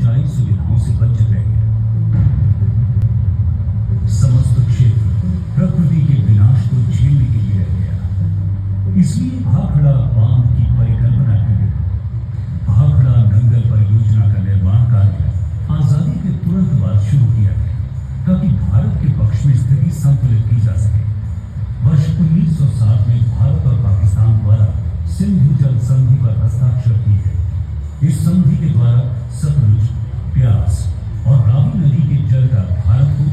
सिंचाई सुविधाओं से वंचित रह गया। समस्त क्षेत्र प्रकृति के विनाश को झेलने के लिए रह गया। इसलिए भाखड़ा बांध की परिकल्पना की गई। भाखड़ा नंगल परियोजना का निर्माण कार्य आजादी के तुरंत बाद शुरू किया गया ताकि भारत के पक्ष में स्थिति संतुलित की जा सके। वर्ष 1960 में भारत और पाकिस्तान द्वारा सिंधु जल संधि पर हस्ताक्षर किए गए। इस संधि के द्वारा सतलुज, ब्यास और रावी नदी के जल का भारत को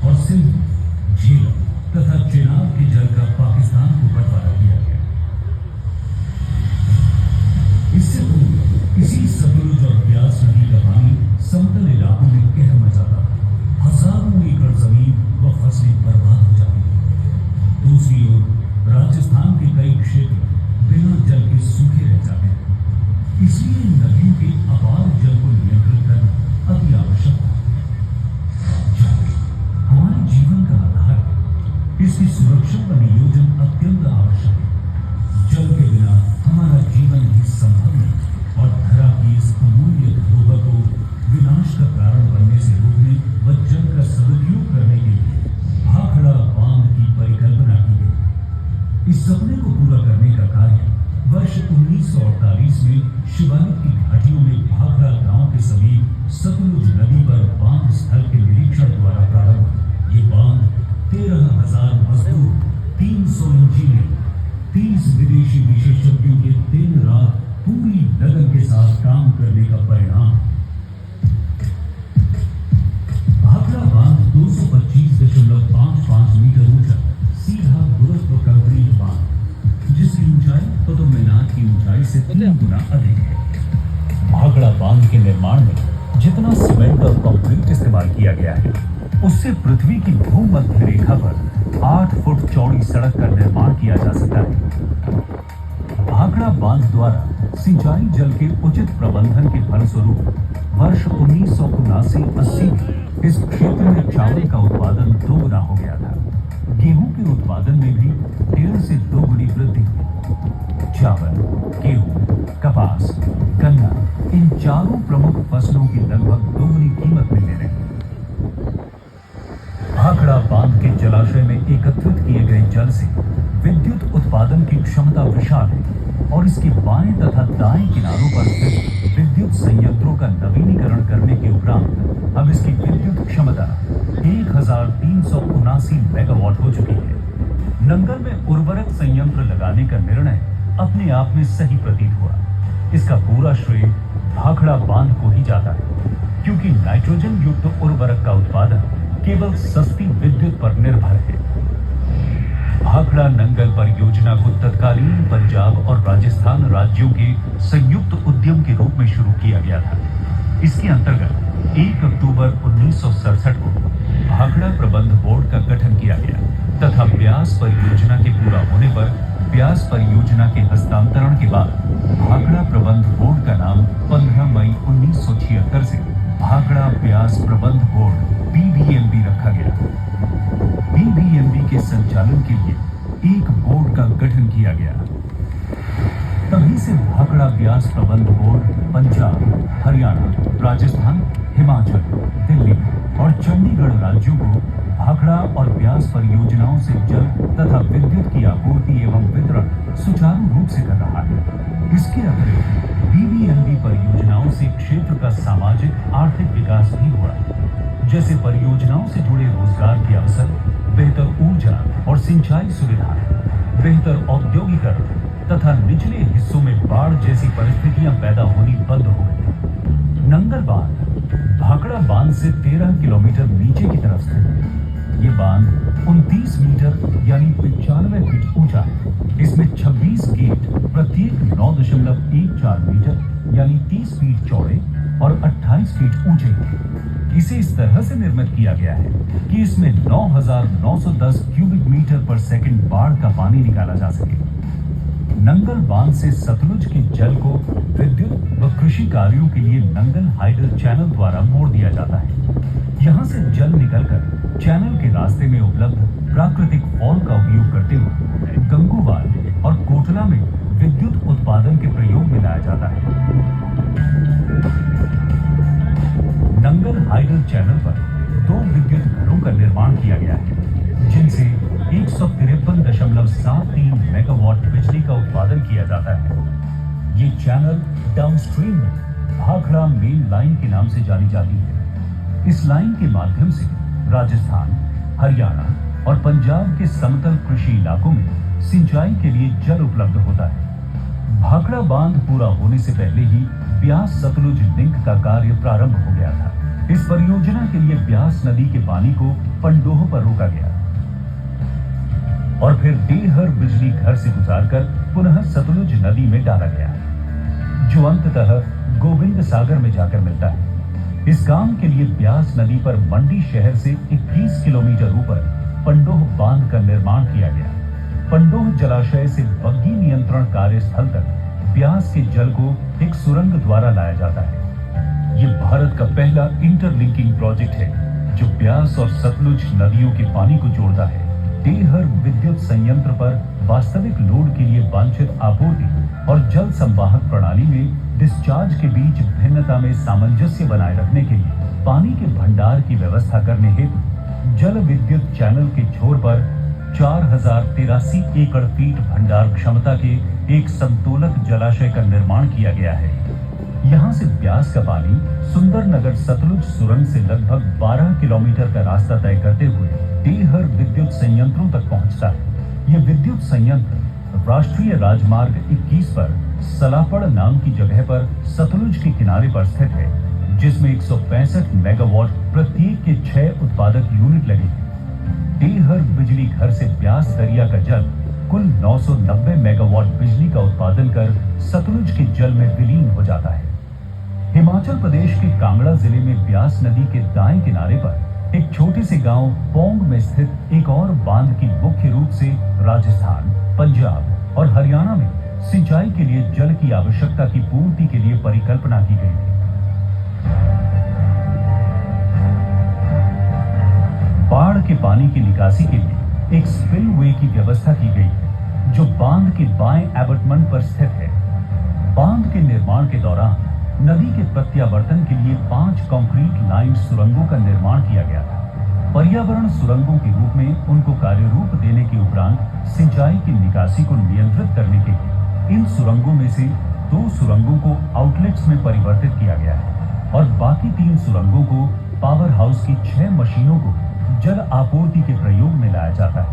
और सिंधु, झेलम तथा चेनाब के जल का पाकिस्तान को बंटवारा किया गया। इससे पूर्व इसी सतलुज और ब्यास नदी का पानी समतल इलाकों में कहर मचाता था। हजारों एकड़ जमीन व फसलें बर्बाद हो जाती थी। दूसरी ओर राजस्थान के कई क्षेत्र बिना जल के सूखे रह जाते हैं। इसलिए नदियों के अपार जल को नियंत्रित करना अति आवश्यक है। जल हमारे जीवन का आधार है। इसकी सुरक्षा व नियोजन अत्यंत आवश्यक है। जल के बिना हमारा जीवन भी संभव नहीं और धरा की इस अमूल्य धरोहर को विनाश का कारण बनने से रोकने व जल का सदुपयोग करने के लिए भाखड़ा बांध की परिकल्पना की गई। इस सपने को पूरा करने का कार्य वर्ष 1948 में शिवालिक की घाटियों में भाखड़ा गांव के समीप सतलुज नदी पर बांध स्थल के निरीक्षण द्वारा प्रारंभ हुआ। ये बांध 13,000 मजदूर, 300 इंजीनियर, 30 विदेशी विशेषज्ञों के दिन रात पूरी लगन के साथ काम करने का परिणाम। भाखड़ा बांध 225.55 मीटर ऊंचा सीधा गुरुत्व कंक्रीट बांध, जिसकी ऊंचाई कुतुब मीनार की ऊंचाई से 3 गुना अधिक है। भाखड़ा बांध के निर्माण में जितना सीमेंट और कंक्रीट इस्तेमाल किया गया है, उससे पृथ्वी की भूमध्य रेखा पर 8 फुट चौड़ी सड़क का निर्माण किया जा सकता है। भाखड़ा बांध द्वारा सिंचाई जल के उचित प्रबंधन के फलस्वरूप वर्ष 1979-80 में इस क्षेत्र में चावल का उत्पादन 2 गुना हो गया था। गेहूं के उत्पादन में भी 1.5 से 2 गुनी वृद्धि हुई। चावल, गेहूं, कपास, गन्ना, इन चारों प्रमुख फसलों की लगभग 2 गुनी कीमत मिलने लगी। भाखड़ा बांध के जलाशय में एकत्रित किए गए जल से विद्युत उत्पादन की क्षमता विशाल है और इसके बाएं तथा दाएं किनारों पर स्थित विद्युत संयंत्रों का नवीनीकरण करने के उपरांत अब इसकी विद्युत क्षमता 1379 मेगावाट हो चुकी है। नंगल में उर्वरक संयंत्र लगाने का निर्णय अपने आप में सही प्रतीत हुआ। इसका पूरा श्रेय भाखड़ा बांध को ही जाता है, क्योंकि नाइट्रोजन युक्त उर्वरक का उत्पादन केवल सस्ती विद्युत पर निर्भर है। भाखड़ा नंगल परियोजना को तत्कालीन पंजाब और राजस्थान राज्यों के संयुक्त उद्यम के रूप में शुरू किया गया था। इसके अंतर्गत 1 अक्टूबर 1967 को भाखड़ा प्रबंध बोर्ड का गठन किया गया तथा ब्यास परियोजना के पूरा होने पर ब्यास परियोजना के हस्तांतरण के बाद भाखड़ा प्रबंध बोर्ड का नाम 15 मई 1976 से भाखड़ा ब्यास प्रबंध बोर्ड BBMB रखा गया। BBMB के संचालन के लिए एक बोर्ड का गठन किया गया। तभी से भाखड़ा ब्यास प्रबंध बोर्ड पंजाब, हरियाणा, राजस्थान, हिमाचल, दिल्ली और चंडीगढ़ राज्यों को भाखड़ा और ब्यास परियोजनाओं से जल तथा विद्युत की आपूर्ति एवं वितरण सुचारू रूप से कर रहा है। इसके अतिरिक्त BBMB परियोजनाओं से क्षेत्र का सामाजिक आर्थिक विकास भी हुआ, जैसे परियोजनाओं से जुड़े रोजगार के अवसर, बेहतर ऊर्जा और सिंचाई सुविधाएं, बेहतर औद्योगिकरण तथा निचले हिस्सों में बाढ़ जैसी परिस्थितियां पैदा होनी बंद हो गई। नंगल बांध भाखड़ा बांध से 13 किलोमीटर नीचे की तरफ स्थित है। ये बांध 29 मीटर यानी 95 फीट ऊंचा है। इसमें 26 गेट प्रत्येक 9.14 मीटर यानी 30 फीट चौड़े और 28 फीट ऊंचे हैं। इसे इस तरह से निर्मित किया गया है कि इसमें 9,910 क्यूबिक मीटर पर सेकंड बाढ़ का पानी निकाला जा सके। नंगल बांध से सतलुज के जल को विद्युत व कृषि कार्यों के लिए नंगल हाइडल चैनल द्वारा मोड़ दिया जाता है। यहाँ से जल निकलकर चैनल के रास्ते में उपलब्ध प्राकृतिक फॉल का उपयोग करते हुए गंगूबाल और कोटला में विद्युत उत्पादन के प्रयोग में लाया जाता है। जाता है। ये चैनल डाउनस्ट्रीम में भाखड़ा मेन लाइन के नाम से जानी जाती है। इस लाइन के माध्यम से राजस्थान, हरियाणा और पंजाब के समतल कृषि इलाकों में सिंचाई के लिए जल उपलब्ध होता है। भाखड़ा बांध पूरा होने से पहले ही ब्यास सतलुज लिंक का कार्य प्रारंभ हो गया था। इस परियोजना के लिए ब्यास नदी के पानी को पंडोह पर रोका गया और फिर डेहर बिजली घर से गुजारकर पुनः सतलुज नदी में डाला गया, जो अंततः गोविंद सागर में जाकर मिलता है। इस काम के लिए ब्यास नदी पर मंडी शहर से 21 किलोमीटर ऊपर पंडोह बांध का निर्माण किया गया। पंडोह जलाशय से बग्गी नियंत्रण कार्यस्थल तक ब्यास के जल को एक सुरंग द्वारा लाया जाता है। यह भारत का पहला इंटरलिंकिंग प्रोजेक्ट है जो ब्यास और सतलुज नदियों के पानी को जोड़ता है। डेहर विद्युत संयंत्र पर वास्तविक लोड के लिए वांछित आपूर्ति और जल संवाहक प्रणाली में डिस्चार्ज के बीच भिन्नता में सामंजस्य बनाए रखने के लिए पानी के भंडार की व्यवस्था करने हेतु जल विद्युत चैनल के छोर पर 4083 एकड़ फीट भंडार क्षमता के एक संतोलक जलाशय का निर्माण किया गया है। यहाँ से ब्यास का पानी सुंदरनगर सतलुज सुरंग से लगभग 12 किलोमीटर का रास्ता तय करते हुए डेहर विद्युत संयंत्रों तक पहुँचता है। यह विद्युत संयंत्र राष्ट्रीय राजमार्ग 21 पर सलापड़ नाम की जगह पर सतलुज के किनारे पर स्थित है, जिसमें 165 मेगावाट प्रत्येक के 6 उत्पादक यूनिट लगे हैं। डेहर बिजली घर से ब्यास दरिया का जल कुल 990 मेगावाट बिजली का उत्पादन कर सतलुज के जल में विलीन हो जाता है। हिमाचल प्रदेश के कांगड़ा जिले में ब्यास नदी के दाएं किनारे पर एक छोटे से गांव पोंग में स्थित एक और बांध की मुख्य रूप से राजस्थान, पंजाब और हरियाणा में सिंचाई के लिए जल की आवश्यकता की पूर्ति के लिए परिकल्पना की गई है। बाढ़ के पानी की निकासी के लिए एक स्पिलवे की व्यवस्था की गई है, जो बांध के बाएं एबटमेंट पर स्थित है। बांध के निर्माण के दौरान नदी के प्रत्यावर्तन के लिए 5 कंक्रीट लाइन सुरंगों का निर्माण किया गया था। पर्यावरण सुरंगों के रूप में उनको कार्यरूप देने के उपरांत सिंचाई की निकासी को नियंत्रित करने के लिए इन सुरंगों में से 2 सुरंगों को आउटलेट्स में परिवर्तित किया गया है और बाकी 3 सुरंगों को पावर हाउस की 6 मशीनों को जल आपूर्ति के प्रयोग में लाया जाता है।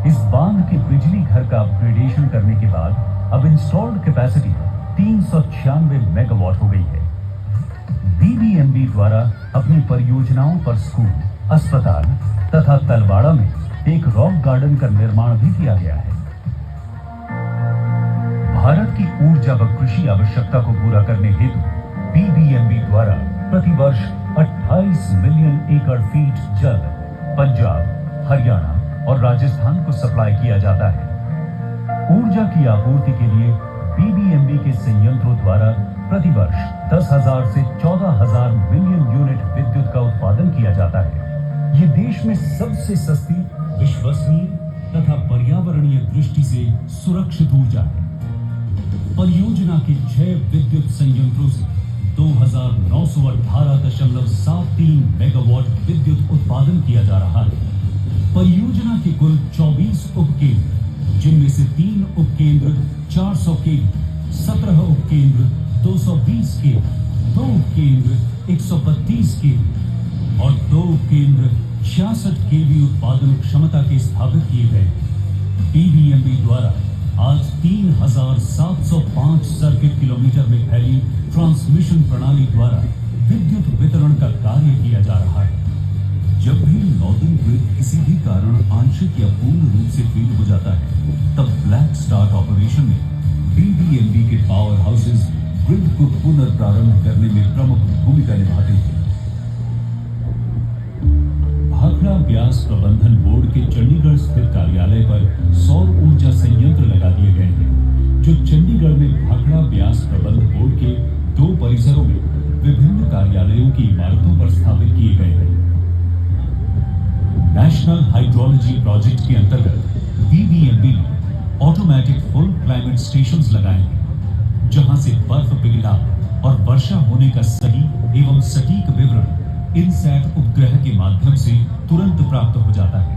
इस बांध के बिजली घर का अपग्रेडेशन करने के बाद अब इंस्टॉल्ड कैपेसिटी 396 मेगावाट हो गई है। बीबीएमबी द्वारा अपनी परियोजनाओं पर स्कूल, अस्पताल तथा तलवाड़ा में एक रॉक गार्डन का निर्माण भी किया गया है। भारत की ऊर्जा व कृषि आवश्यकता को पूरा करने हेतु बीबीएमबी द्वारा प्रतिवर्ष 28 मिलियन एकड़ फीट जल पंजाब, हरियाणा और राजस्थान को सप्लाई किया जाता है। ऊर्जा की आपूर्ति के लिए बीबीएमबी के संयंत्रों द्वारा प्रतिवर्ष 10,000 से 14,000 मिलियन यूनिट विद्युत का उत्पादन किया जाता है। ये देश में सबसे सस्ती, विश्वसनीय तथा पर्यावरणीय दृष्टि से सुरक्षित ऊर्जा है। परियोजना के 6 विद्युत संयंत्रों से 2918.73 मेगावाट विद्युत उत्पादन किया जा रहा है। परियोजना के कुल 24 उपकेंद्र, जिनमें से 3 उपकेंद्र 400 केवी, 17 उपकेंद्र 220 केवी, 2 उपकेंद्र 132 केवी और 2 उपकेंद्र 66 केवी उत्पादन क्षमता के स्थापित किए गए। बीबीएमबी द्वारा आज 3705 सर्किट किलोमीटर में फैली ट्रांसमिशन प्रणाली द्वारा विद्युत वितरण का कार्य किया जा रहा है। जब भी नॉर्दर्न ग्रिड किसी भी कारण आंशिक या पूर्ण रूप से फेल हो जाता है, तब ब्लैक स्टार्ट ऑपरेशन में बीबीएमबी के पावर हाउसेज ग्रिड को पुनर्प्रारंभ करने में प्रमुख भूमिका निभाते हैं। भाखड़ा ब्यास प्रबंधन बोर्ड के चंडीगढ़ स्थित कार्यालय पर सौर ऊर्जा संयंत्र लगा दिए गए हैं, जो चंडीगढ़ में भाखड़ा ब्यास प्रबंध बोर्ड के 2 परिसरों में विभिन्न कार्यालयों की इमारतों पर स्थापित किए गए हैं। नेशनल हाइड्रोलॉजी प्रोजेक्ट के अंतर्गत बीबीएमबी ने ऑटोमेटिक फुल क्लाइमेट स्टेशंस लगाए हैं, जहां से बर्फ पिघला और वर्षा होने का सही एवं सटीक विवरण इनसैट उपग्रह के माध्यम से तुरंत प्राप्त हो जाता है।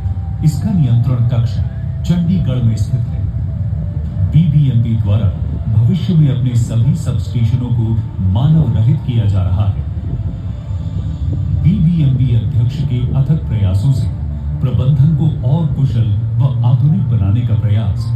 इसका नियंत्रण कक्ष चंडीगढ़ में स्थित है। बीबीएमबी द्वारा में अपने सभी सब स्टेशनों को मानव रहित किया जा रहा है। बीबीएमबी अध्यक्ष के अथक प्रयासों से प्रबंधन को और कुशल व आधुनिक बनाने का प्रयास